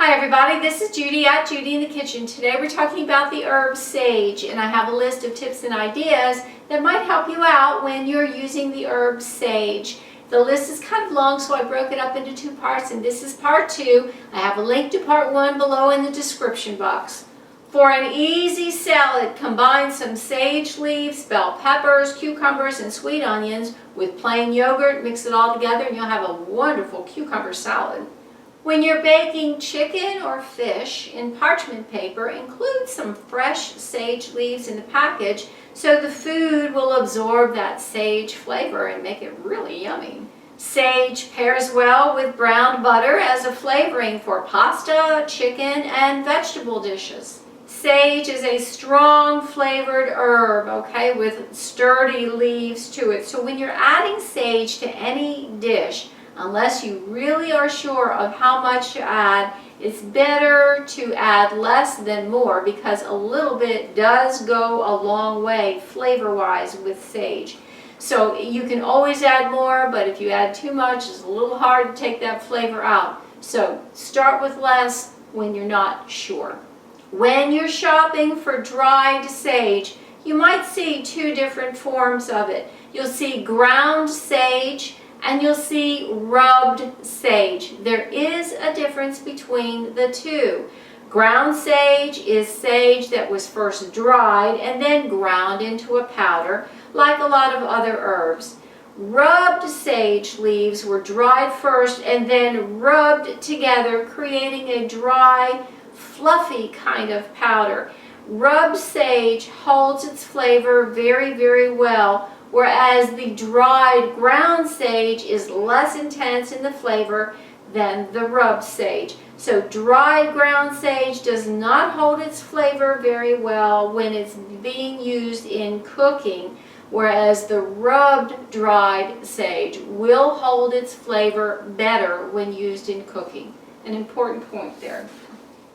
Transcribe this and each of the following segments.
Hi everybody, this is Judy at Judy in the Kitchen. Today we're talking about the herb sage, and I have a list of tips and ideas that might help you out when you're using the herb sage. The list is kind of long, so I broke it up into two parts, and this is part 2. I have a link to part 1 below in the description box. For an easy salad, combine some sage leaves, bell peppers, cucumbers, and sweet onions with plain yogurt. Mix it all together and you'll have a wonderful cucumber salad. When you're baking chicken or fish in parchment paper, include some fresh sage leaves in the package so the food will absorb that sage flavor and make it really yummy. Sage pairs well with browned butter as a flavoring for pasta, chicken, and vegetable dishes. Sage is a strong flavored herb, okay, with sturdy leaves to it. So when you're adding sage to any dish, unless you really are sure of how much to add, it's better to add less than more because a little bit does go a long way flavor-wise with sage. So you can always add more, but if you add too much, it's a little hard to take that flavor out. So start with less when you're not sure. When you're shopping for dried sage, you might see two different forms of it. You'll see ground sage, and you'll see rubbed sage. There is a difference between the two. Ground sage is sage that was first dried and then ground into a powder, like a lot of other herbs. Rubbed sage leaves were dried first and then rubbed together, creating a dry, fluffy kind of powder. Rubbed sage holds its flavor very, very well, whereas the dried ground sage is less intense in the flavor than the rubbed sage. So dried ground sage does not hold its flavor very well when it's being used in cooking, whereas the rubbed dried sage will hold its flavor better when used in cooking. An important point there.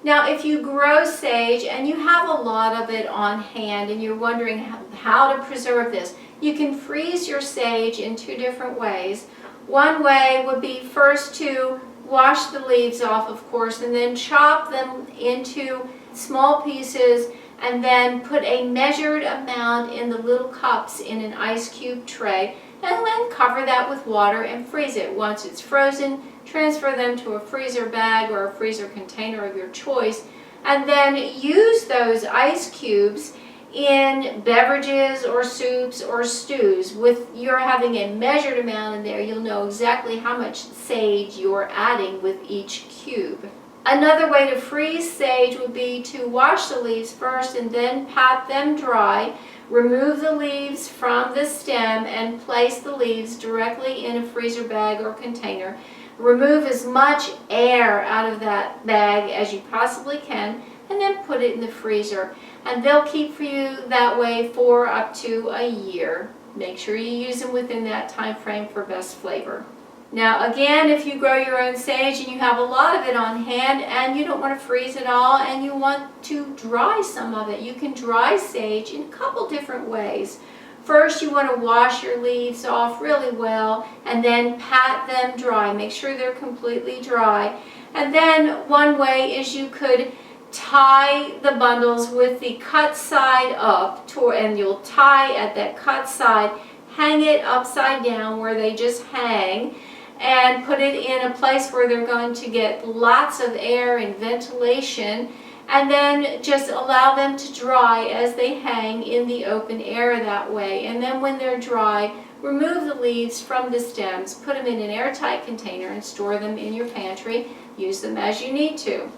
Now, if you grow sage and you have a lot of it on hand and you're wondering how to preserve this, you can freeze your sage in two different ways. One way would be first to wash the leaves off, of course, and then chop them into small pieces and then put a measured amount in the little cups in an ice cube tray and then cover that with water and freeze it. Once it's frozen, transfer them to a freezer bag or a freezer container of your choice, and then use those ice cubes in beverages or soups or stews. With you're having a measured amount in there, you'll know exactly how much sage you're adding with each cube. Another way to freeze sage would be to wash the leaves first and then pat them dry. Remove the leaves from the stem and place the leaves directly in a freezer bag or container. Remove as much air out of that bag as you possibly can and then put it in the freezer. And they'll keep for you that way for up to a year. Make sure you use them within that time frame for best flavor. Now again, if you grow your own sage and you have a lot of it on hand and you don't want to freeze it all and you want to dry some of it, you can dry sage in a couple different ways. First, you want to wash your leaves off really well and then pat them dry. Make sure they're completely dry. And then one way is you could tie the bundles with the cut side up, and you'll tie at that cut side, hang it upside down where they just hang, and put it in a place where they're going to get lots of air and ventilation, and then just allow them to dry as they hang in the open air that way. And then when they're dry, remove the leaves from the stems, put them in an airtight container and store them in your pantry. Use them as you need to.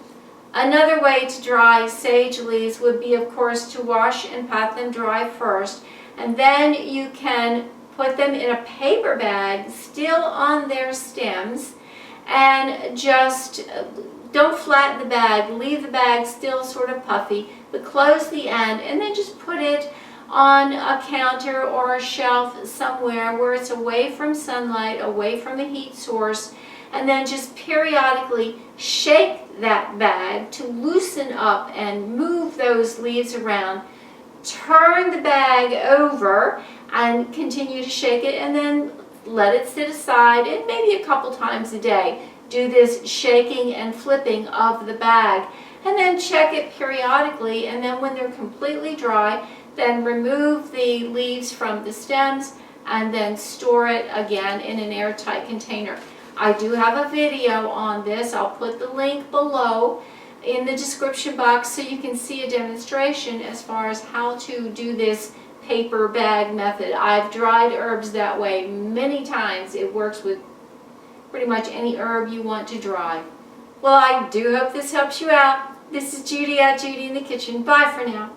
Another way to dry sage leaves would be, of course, to wash and pat them dry first, and then you can put them in a paper bag still on their stems and just don't flatten the bag. Leave the bag still sort of puffy, but close the end and then just put it on a counter or a shelf somewhere where it's away from sunlight, away from a heat source, and then just periodically shake that bag to loosen up and move those leaves around. Turn the bag over and continue to shake it, and then let it sit aside, and maybe a couple times a day. do this shaking and flipping of the bag. And then check it periodically, and then when they're completely dry, then remove the leaves from the stems and then store it again in an airtight container. I do have a video on this. I'll put the link below in the description box so you can see a demonstration as far as how to do this paper bag method. I've dried herbs that way many times. It works with pretty much any herb you want to dry. Well, I do hope this helps you out. This is Judi at Judi in the Kitchen. Bye for now.